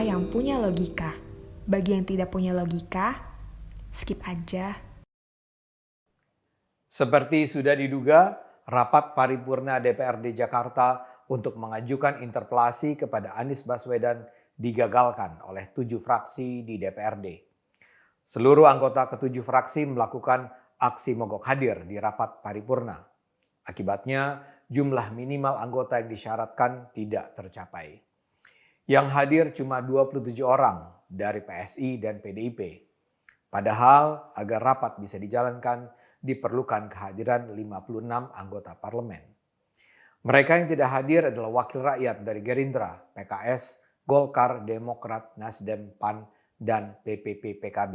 kata-kata yang punya logika. Bagi yang tidak punya logika, skip aja. Seperti sudah diduga, rapat paripurna DPRD Jakarta untuk mengajukan interpelasi kepada Anies Baswedan digagalkan oleh 7 fraksi di DPRD. Seluruh anggota ketujuh fraksi melakukan aksi mogok hadir di rapat paripurna. Akibatnya, jumlah minimal anggota yang disyaratkan tidak tercapai. Yang hadir cuma 27 orang dari PSI dan PDIP. Padahal agar rapat bisa dijalankan diperlukan kehadiran 56 anggota parlemen. Mereka yang tidak hadir adalah wakil rakyat dari Gerindra, PKS, Golkar, Demokrat, Nasdem, PAN, dan PPP-PKB.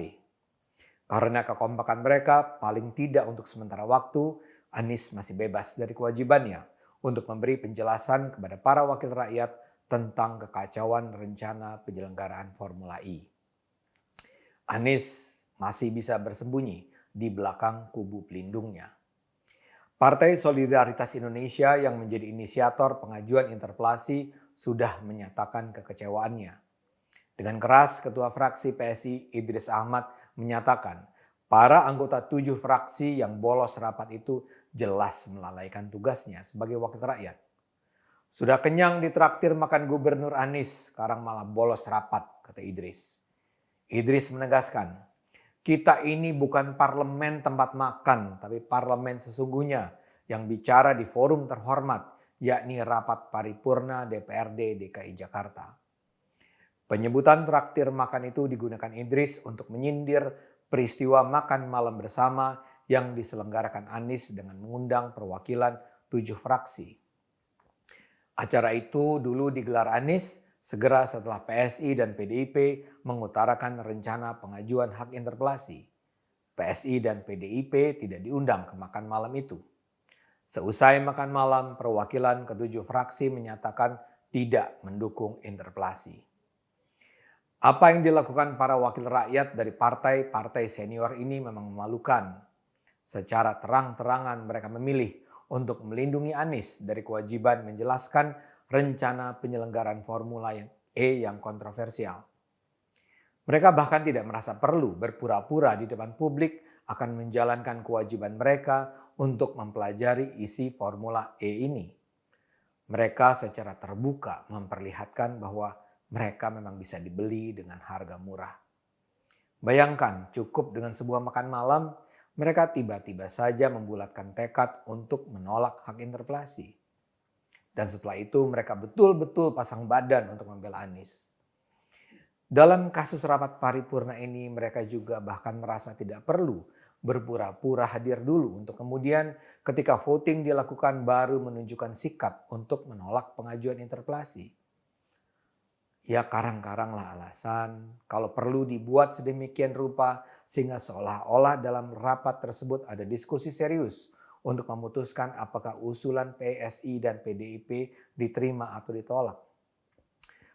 Karena kekompakan mereka, paling tidak untuk sementara waktu, Anies masih bebas dari kewajibannya untuk memberi penjelasan kepada para wakil rakyat tentang kekacauan rencana penyelenggaraan Formula E. Anies masih bisa bersembunyi di belakang kubu pelindungnya. Partai Solidaritas Indonesia yang menjadi inisiator pengajuan interpelasi sudah menyatakan kekecewaannya. Dengan keras, Ketua Fraksi PSI Idris Ahmad menyatakan para anggota 7 fraksi yang bolos rapat itu jelas melalaikan tugasnya sebagai wakil rakyat. Sudah kenyang ditraktir makan Gubernur Anies, sekarang malah bolos rapat, kata Idris. Idris menegaskan, kita ini bukan parlemen tempat makan, tapi parlemen sesungguhnya yang bicara di forum terhormat, yakni rapat paripurna DPRD DKI Jakarta. Penyebutan traktir makan itu digunakan Idris untuk menyindir peristiwa makan malam bersama yang diselenggarakan Anies dengan mengundang perwakilan 7 fraksi. Acara itu dulu digelar Anies segera setelah PSI dan PDIP mengutarakan rencana pengajuan hak interpelasi. PSI dan PDIP tidak diundang ke makan malam itu. Seusai makan malam, perwakilan ketujuh fraksi menyatakan tidak mendukung interpelasi. Apa yang dilakukan para wakil rakyat dari partai-partai senior ini memang memalukan. Secara terang-terangan mereka memilih untuk melindungi Anies dari kewajiban menjelaskan rencana penyelenggaraan Formula E yang kontroversial. Mereka bahkan tidak merasa perlu berpura-pura di depan publik akan menjalankan kewajiban mereka untuk mempelajari isi Formula E ini. Mereka secara terbuka memperlihatkan bahwa mereka memang bisa dibeli dengan harga murah. Bayangkan cukup dengan sebuah makan malam, mereka tiba-tiba saja membulatkan tekad untuk menolak hak interpelasi. Dan setelah itu mereka betul-betul pasang badan untuk membela Anies. Dalam kasus rapat paripurna ini mereka juga bahkan merasa tidak perlu berpura-pura hadir dulu untuk kemudian ketika voting dilakukan baru menunjukkan sikap untuk menolak pengajuan interpelasi. Ya karang-karanglah alasan, kalau perlu dibuat sedemikian rupa sehingga seolah-olah dalam rapat tersebut ada diskusi serius untuk memutuskan apakah usulan PSI dan PDIP diterima atau ditolak.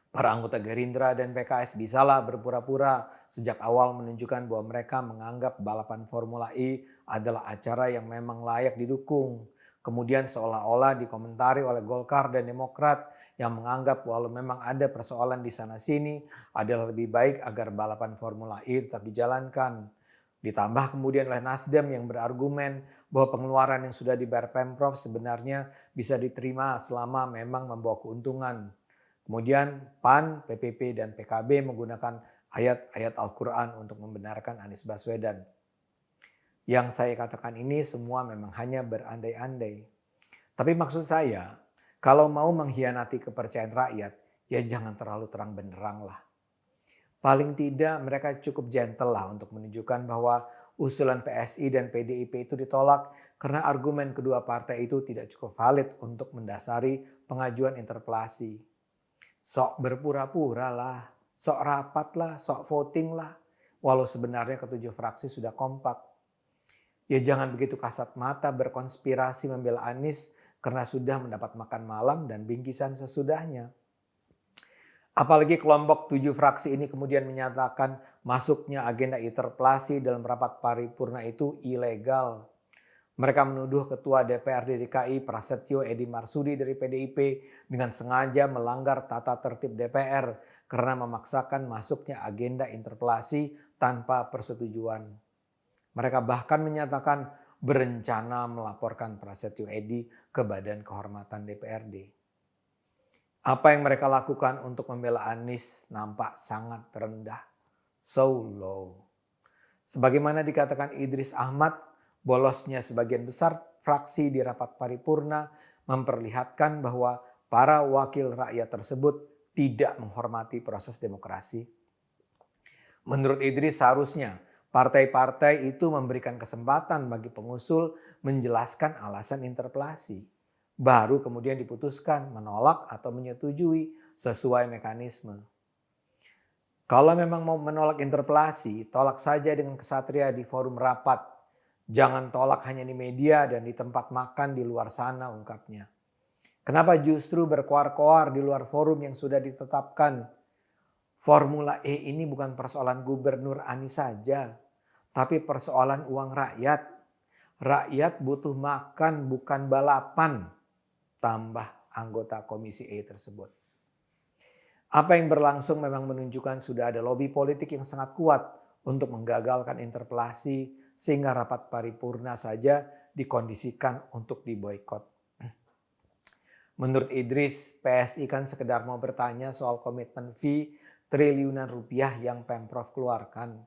Para anggota Gerindra dan PKS bisalah berpura-pura sejak awal menunjukkan bahwa mereka menganggap balapan Formula E adalah acara yang memang layak didukung. Kemudian seolah-olah dikomentari oleh Golkar dan Demokrat yang menganggap walau memang ada persoalan di sana-sini adalah lebih baik agar balapan Formula E tetap dijalankan. Ditambah kemudian oleh Nasdem yang berargumen bahwa pengeluaran yang sudah dibayar Pemprov sebenarnya bisa diterima selama memang membawa keuntungan. Kemudian PAN, PPP, dan PKB menggunakan ayat-ayat Al-Quran untuk membenarkan Anies Baswedan. Yang saya katakan ini semua memang hanya berandai-andai. Tapi maksud saya, kalau mau mengkhianati kepercayaan rakyat, ya jangan terlalu terang benderang lah. Paling tidak mereka cukup gentle lah untuk menunjukkan bahwa usulan PSI dan PDIP itu ditolak karena argumen kedua partai itu tidak cukup valid untuk mendasari pengajuan interpelasi. Sok berpura-pura lah, sok rapat lah, sok voting lah. Walau sebenarnya ketujuh fraksi sudah kompak. Ya jangan begitu kasat mata berkonspirasi membela Anies karena sudah mendapat makan malam dan bingkisan sesudahnya. Apalagi kelompok 7 fraksi ini kemudian menyatakan masuknya agenda interpelasi dalam rapat paripurna itu ilegal. Mereka menuduh Ketua DPRD DKI Prasetyo Edy Marsudi dari PDIP dengan sengaja melanggar tata tertib DPR karena memaksakan masuknya agenda interpelasi tanpa persetujuan. Mereka bahkan menyatakan berencana melaporkan Prasetyo Edy ke Badan Kehormatan DPRD. Apa yang mereka lakukan untuk membela Anies nampak sangat rendah, so low. Sebagaimana dikatakan Idris Ahmad, bolosnya sebagian besar fraksi di rapat paripurna memperlihatkan bahwa para wakil rakyat tersebut tidak menghormati proses demokrasi. Menurut Idris, seharusnya partai-partai itu memberikan kesempatan bagi pengusul menjelaskan alasan interpelasi. Baru kemudian diputuskan menolak atau menyetujui sesuai mekanisme. Kalau memang mau menolak interpelasi, tolak saja dengan kesatria di forum rapat. Jangan tolak hanya di media dan di tempat makan di luar sana, ungkapnya. Kenapa justru berkoar-koar di luar forum yang sudah ditetapkan? Formula E ini bukan persoalan Gubernur Anies saja, tapi persoalan uang rakyat. Rakyat butuh makan, bukan balapan, tambah anggota Komisi E tersebut. Apa yang berlangsung memang menunjukkan sudah ada lobi politik yang sangat kuat untuk menggagalkan interpelasi sehingga rapat paripurna saja dikondisikan untuk diboikot. Menurut Idris, PSI kan sekedar mau bertanya soal komitmen fee triliunan rupiah yang Pemprov keluarkan.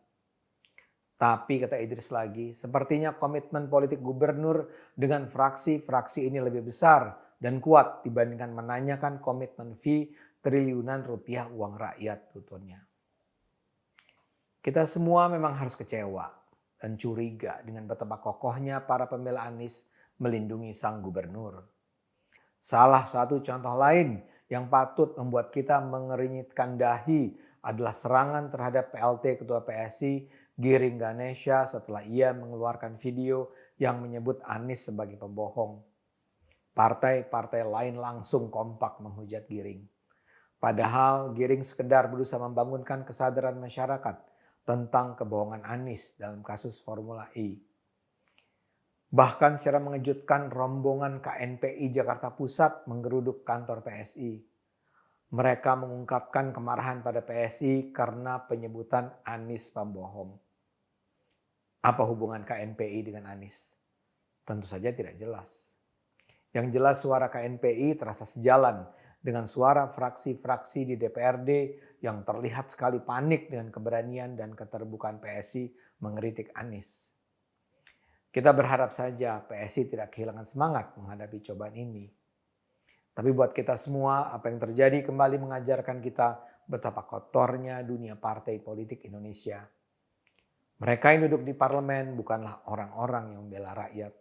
Tapi kata Idris lagi, sepertinya komitmen politik gubernur dengan fraksi-fraksi ini lebih besar dan kuat dibandingkan menanyakan komitmen fee triliunan rupiah uang rakyat, tuturnya. Kita semua memang harus kecewa dan curiga dengan betapa kokohnya para pembela Anies melindungi sang gubernur. Salah satu contoh lain yang patut membuat kita mengernyitkan dahi adalah serangan terhadap PLT Ketua PSI Giring Ganesha setelah ia mengeluarkan video yang menyebut Anies sebagai pembohong. Partai-partai lain langsung kompak menghujat Giring. Padahal Giring sekedar berusaha membangunkan kesadaran masyarakat tentang kebohongan Anies dalam kasus Formula E. Bahkan secara mengejutkan rombongan KNPI Jakarta Pusat menggeruduk kantor PSI. Mereka mengungkapkan kemarahan pada PSI karena penyebutan Anies pembohong. Apa hubungan KNPI dengan Anies? Tentu saja tidak jelas. Yang jelas suara KNPI terasa sejalan dengan suara fraksi-fraksi di DPRD yang terlihat sekali panik dengan keberanian dan keterbukaan PSI mengkritik Anies. Kita berharap saja PSI tidak kehilangan semangat menghadapi cobaan ini. Tapi buat kita semua, apa yang terjadi kembali mengajarkan kita betapa kotornya dunia partai politik Indonesia. Mereka yang duduk di parlemen bukanlah orang-orang yang membela rakyat.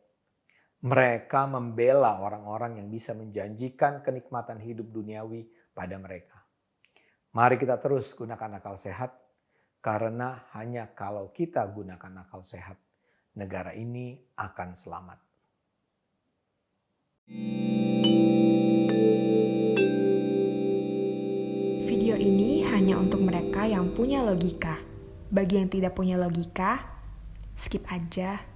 Mereka membela orang-orang yang bisa menjanjikan kenikmatan hidup duniawi pada mereka. Mari kita terus gunakan akal sehat, karena hanya kalau kita gunakan akal sehat, negara ini akan selamat. Video ini hanya untuk mereka yang punya logika. Bagi yang tidak punya logika, skip aja.